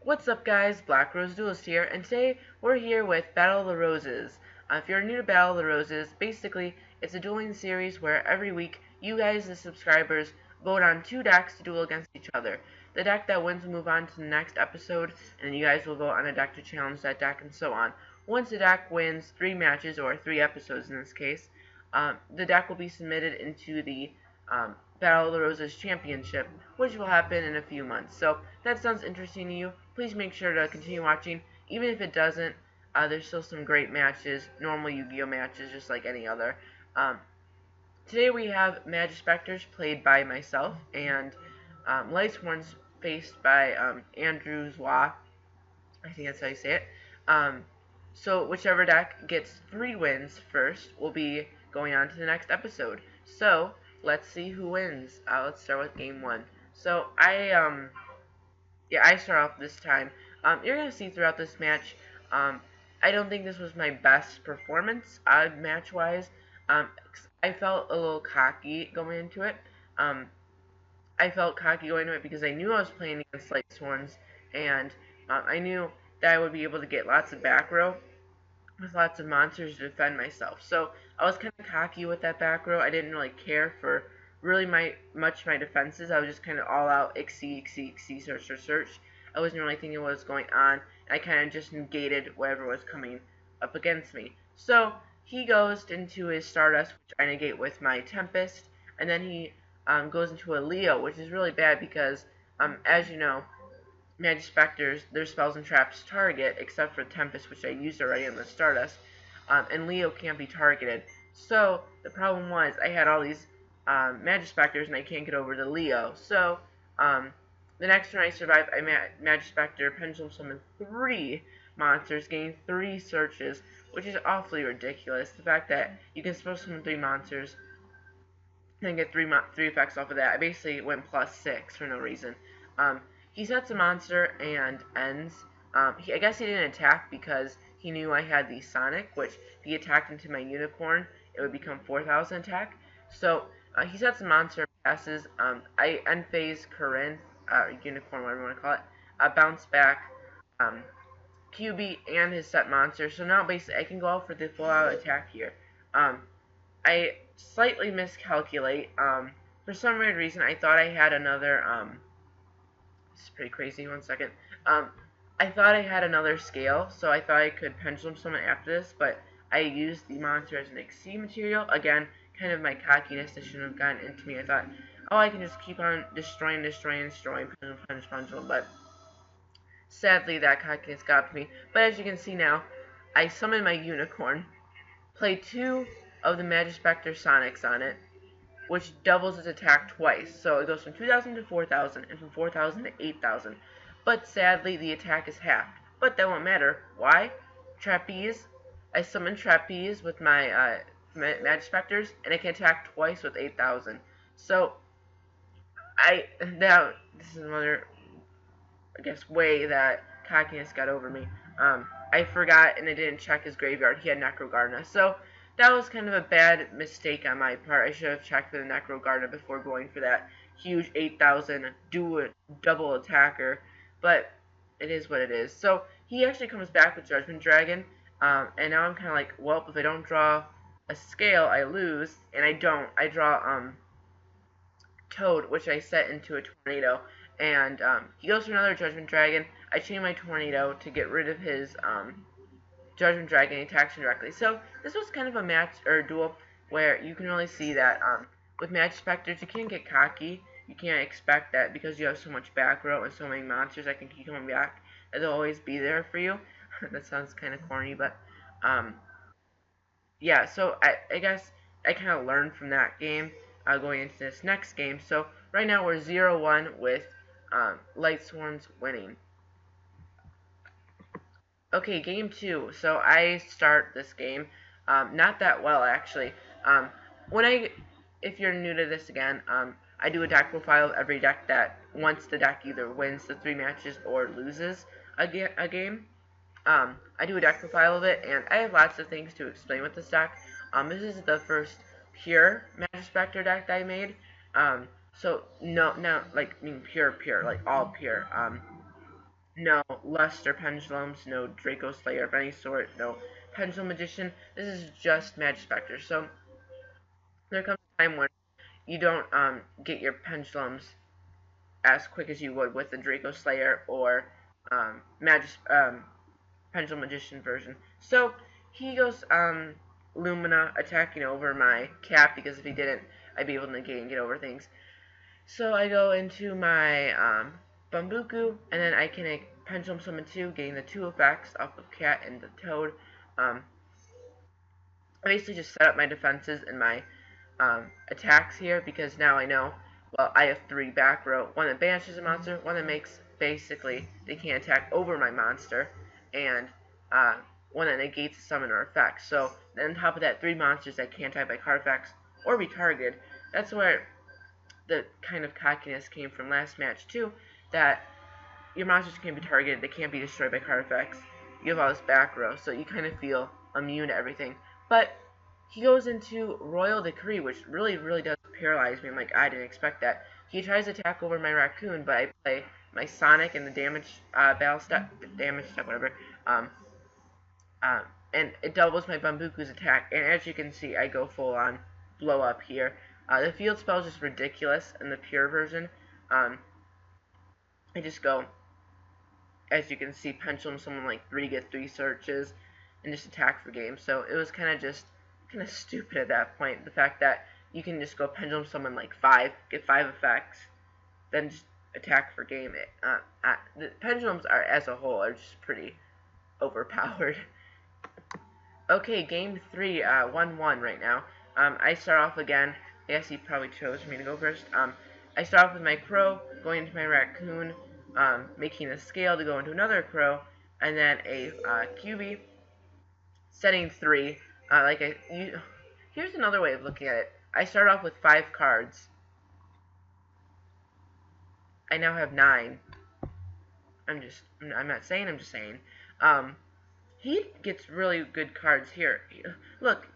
What's up guys, Black Rose Duelist here, and today we're here with Battle of the Roses. If you're new to Battle of the Roses, basically it's a dueling series where every week you guys, the subscribers, vote on two decks to duel against each other. The deck that wins will move on to the next episode, and then you guys will vote on a deck to challenge that deck and so on. Once the deck wins 3 matches, or 3 episodes in this case, the deck will be submitted into the Battle of the Roses Championship, which will happen in a few months. So if that sounds interesting to you, please make sure to continue watching. Even if it doesn't, there's still some great matches, normal Yu-Gi-Oh matches, just like any other. Today we have Majespecters played by myself, and Lightsworn's faced by Andrew Zwa. I think that's how you say it. So whichever deck gets 3 wins first will be going on to the next episode. So let's see who wins. Let's start with game 1. So I start off this time. You're gonna see throughout this match. I don't think this was my best performance match-wise. I felt a little cocky going into it. I felt cocky going into it because I knew I was playing against Lightsworns, and I knew that I would be able to get lots of back row with lots of monsters to defend myself. So I was kind of cocky with that back row. I didn't really care for really my defenses. I was just kind of all out XC, search. I wasn't really thinking what was going on. I kind of just negated whatever was coming up against me. So he goes into his Stardust, which I negate with my Tempest, and then he goes into a Leo, which is really bad because, as you know, Majespecters, their spells and traps target, except for Tempest, which I used already in the Stardust, and Leo can't be targeted. So the problem was I had all these Majespecters and I can't get over to Leo. So the next turn I survived, I Majespecter, Pendulum Summon 3 monsters, getting 3 searches, which is awfully ridiculous. The fact that you can spell summon 3 monsters and get 3 effects off of that. I basically went +6 for no reason. He sets a monster and ends. I guess he didn't attack because he knew I had the Sonic, which if he attacked into my Unicorn, it would become 4,000 attack. So he sets a monster, passes. I end phase Corinne, Unicorn, whatever you want to call it. Bounce back QB and his set monster. So now basically I can go out for the full out attack here. I slightly miscalculate. For some weird reason, I thought I had another. This is pretty crazy. 1 second. I thought I had another scale, so I thought I could Pendulum Summon after this, but I used the monster as an XC material. Again, kind of my cockiness that shouldn't have gotten into me. I thought, oh, I can just keep on destroying, pendulum, but sadly that cockiness got to me. But as you can see now, I summoned my Unicorn, played 2 of the Majespecter Sonics on it, which doubles its attack twice. So it goes from 2,000 to 4,000, and from 4,000 to 8,000. But sadly, the attack is halved. But that won't matter. Why? Trapeze. I summon Trapeze with my Majespecters, and I can attack twice with 8,000. So, now, this is another, I guess, way that cockiness got over me. I forgot, and I didn't check his graveyard. He had Necrogarna. So, that was kind of a bad mistake on my part. I should have checked for the Necrogarna before going for that huge 8,000 double attacker. But it is what it is. So he actually comes back with Judgment Dragon. And now I'm kind of like, well, if I don't draw a scale, I lose. And I don't. I draw Toad, which I set into a Tornado. And he goes for another Judgment Dragon. I chain my Tornado to get rid of his Judgment Dragon, attacks him directly. So this was kind of a match or duel where you can really see that with Majespecters you can't get cocky. You can't expect that because you have so much back row and so many monsters that can keep coming back, that they'll always be there for you. That sounds kind of corny, but yeah. So I guess I kind of learned from that game going into this next game. So right now we're 0-1 with Lightsworn's winning. Okay, game 2. So I start this game, not that well actually. If you're new to this again, I do a deck profile of every deck that once the deck either wins the 3 matches or loses a game. I do a deck profile of it, and I have lots of things to explain with this deck. This is the first pure Majespecter deck that I made. So no, like pure, like all pure. No Luster Pendulums, no Draco Slayer of any sort, no Pendulum Magician. This is just Majespecter. So there comes a time when you don't get your pendulums as quick as you would with the Draco Slayer or Pendulum Magician version. So he goes Lumina attacking over my cap because if he didn't, I'd be able to negate and get over things. So I go into my Bambuku, and then I can Pendulum Summon 2, getting the 2 effects off of Cat and the Toad. I basically just set up my defenses and my attacks here because now I know, well, I have 3 back row. One that banishes a monster, one that makes, basically, they can't attack over my monster, and uh, one that negates a summon or effect. So, then on top of that, 3 monsters that can't attack by card effects or be targeted. That's where the kind of cockiness came from last match, too, that your monsters can't be targeted, they can't be destroyed by card effects. You have all this back row, so you kind of feel immune to everything. But he goes into Royal Decree, which really, really does paralyze me. I'm like, I didn't expect that. He tries to attack over my Raccoon, but I play my Sonic and the damage battle step, damage step, whatever. Um, um, and it doubles my Bambuku's attack. And as you can see, I go full on blow up here. The field spell is just ridiculous in the pure version. I just go, as you can see, pendulum someone like 3, get 3 searches, and just attack for game. So it was kind of stupid at that point. The fact that you can just go pendulum someone like 5, get 5 effects, then just attack for game. The pendulums are, as a whole, are just pretty overpowered. Okay, game 3, 1-1 right now. I start off again. I guess he probably chose for me to go first. I start off with my crow, going into my raccoon, making a scale to go into another crow, and then a QB, setting 3. Here's another way of looking at it. I start off with 5 cards. I now have 9. I'm not saying, I'm just saying. He gets really good cards here. Look,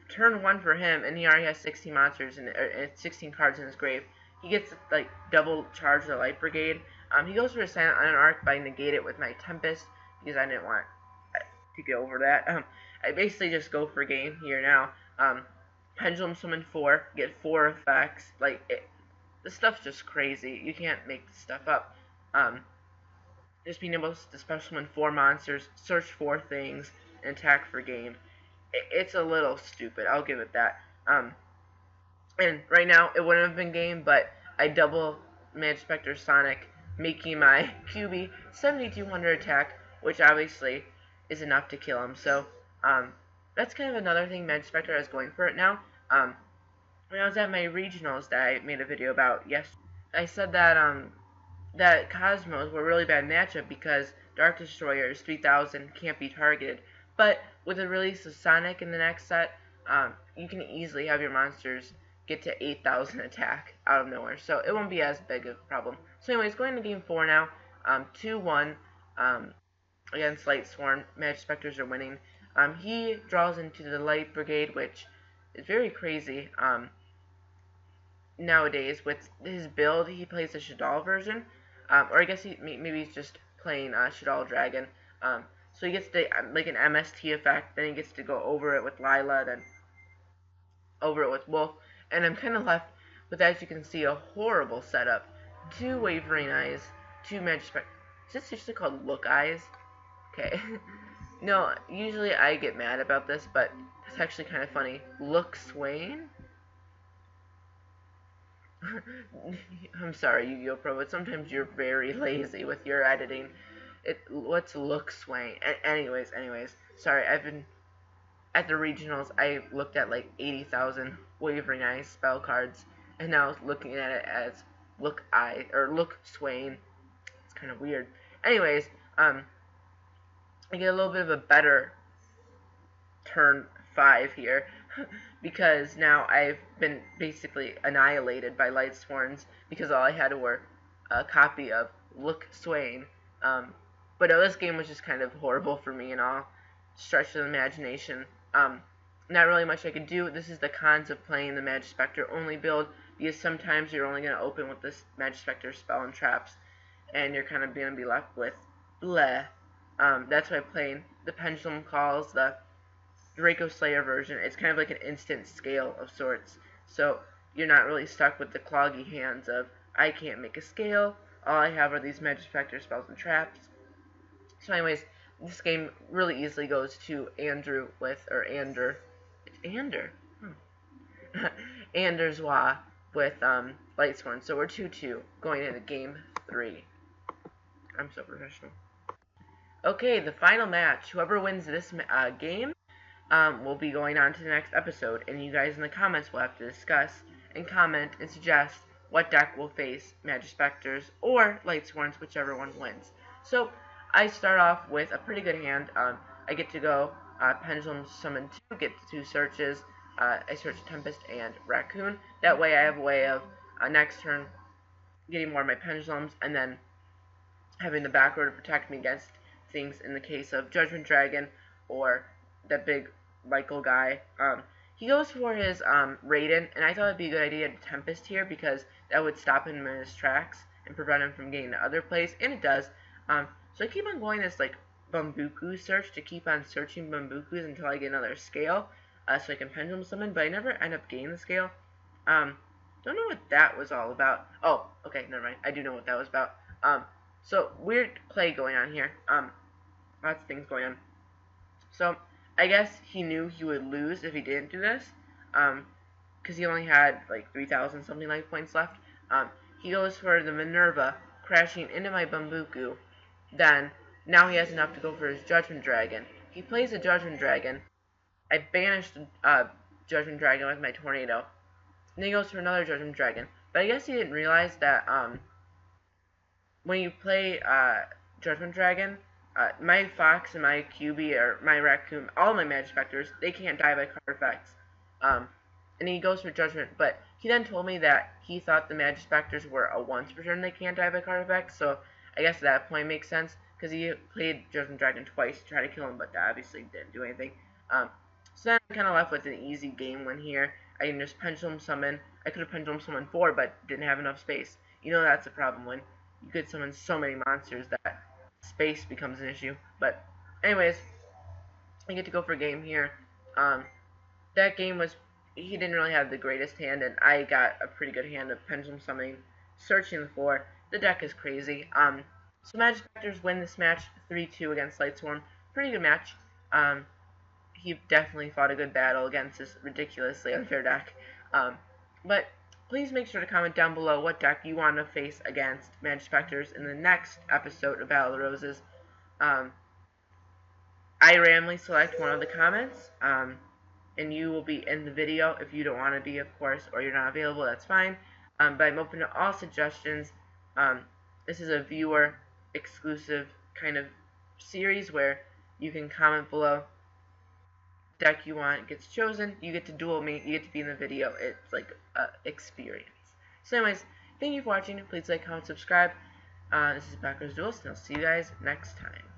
turn 1 for him, and he already has 16 monsters and 16 cards in his grave. He gets like double charge the Light Brigade. He goes for a Silent Iron Arc, but I negate it with my Tempest because I didn't want to get over that. I basically just go for game here now. Pendulum Summon 4, get 4 effects. The stuff's just crazy. You can't make this stuff up. Just being able to special summon 4 monsters, search 4 things, and attack for game. It's a little stupid, I'll give it that. And right now, it wouldn't have been game, but I double Majespecter Sonic, making my QB 7200 attack, which obviously is enough to kill him. So, that's kind of another thing Majespecter has going for it now. When I was at my regionals that I made a video about yesterday, I said that, that Cosmos were a really bad matchup because Dark Destroyers 3000 can't be targeted. But with the release of Sonic in the next set, you can easily have your monsters get to 8,000 attack out of nowhere. So it won't be as big of a problem. So anyways, going to game 4 now. 2-1 against Lightsworn. Majespecters are winning. He draws into the Light Brigade, which is very crazy. Nowadays, with his build, he plays the Shadal version. Or I guess maybe he's just playing Shadal Dragon. So he gets like an MST effect, then he gets to go over it with Lila, then over it with Wolf, and I'm kind of left with, as you can see, a horrible setup. 2 Wavering Eyes, 2 Majespecters. Is this usually called Look Eyes? Okay. No, usually I get mad about this, but it's actually kind of funny. Look Swain? I'm sorry, Yu-Gi-Oh! Pro, but sometimes you're very lazy with your editing. What's Look Swain? Anyways, sorry, I've been at the regionals. I looked at like 80,000 Wavering Eyes spell cards, and now looking at it as Look Swain. It's kind of weird. Anyways, I get a little bit of a better turn 5 here because now I've been basically annihilated by Lightsworns because all I had were a copy of Look Swain. But no, this game was just kind of horrible for me and all. Stretch of the imagination. Not really much I could do. This is the cons of playing the Majespecter only build, because sometimes you're only going to open with this Majespecter spell and traps. and you're kind of going to be left with bleh. That's why playing the Pendulum Calls, the Draco Slayer version, it's kind of like an instant scale of sorts. So you're not really stuck with the cloggy hands of, I can't make a scale, all I have are these Majespecter spells and traps. So anyways, this game really easily goes to Andrew with, or Ander, it's Ander, Anderswa with Lightsworn. So we're 2-2 going into game 3. I'm so professional. Okay, the final match. Whoever wins this game will be going on to the next episode, and you guys in the comments will have to discuss and comment and suggest what deck will face Majespecters or Lightsworns, whichever one wins. So I start off with a pretty good hand. I get to go Pendulum Summon 2, get 2 searches. I search Tempest and Raccoon. That way I have a way of next turn getting more of my Pendulums, and then having the back row to protect me against things in the case of Judgment Dragon or that big Michael guy. He goes for his Raiden, and I thought it'd be a good idea to Tempest here because that would stop him in his tracks and prevent him from getting to other plays, and it does. So I keep on going this like Bambuku search to keep on searching Bambukus until I get another scale, so I can Pendulum Summon, but I never end up getting the scale. Don't know what that was all about. Oh, okay, never mind. I do know what that was about. So weird play going on here. Lots of things going on. So I guess he knew he would lose if he didn't do this, because he only had like 3,000 something life points left. He goes for the Minerva, crashing into my Bambuku. Then now he has enough to go for his Judgment Dragon. He plays a Judgment Dragon. I banished Judgment Dragon with my Tornado. And then he goes for another Judgment Dragon. But I guess he didn't realize that when you play Judgment Dragon, my Fox and my QB or my Raccoon, all my Majespecters, they can't die by card effects. And he goes for Judgment, but he then told me that he thought the Majespecters were a once per turn they can't die by card effects, so I guess that point makes sense, because he played Judgment Dragon twice to try to kill him, but that obviously didn't do anything. So then I'm kind of left with an easy game win here. I can just Pendulum Summon. I could have Pendulum Summoned 4, but didn't have enough space. You know that's a problem when you could summon so many monsters that space becomes an issue. But anyways, I get to go for a game here. That game was, he didn't really have the greatest hand, and I got a pretty good hand of Pendulum Summoning, searching the floor. The deck is crazy. So Majespecters win this match 3-2 against Lightsworn. Pretty good match. He definitely fought a good battle against this ridiculously unfair deck. But please make sure to comment down below what deck you want to face against Majespecters in the next episode of Battle of the Roses. I randomly select one of the comments, and you will be in the video. If you don't want to be, of course, or you're not available, that's fine. But I'm open to all suggestions. This is a viewer exclusive kind of series where you can comment below. Deck you want gets chosen, you get to duel me, you get to be in the video. It's like an experience. So anyways, thank you for watching. Please like, comment, subscribe. This is Backwards Duels, and I'll see you guys next time.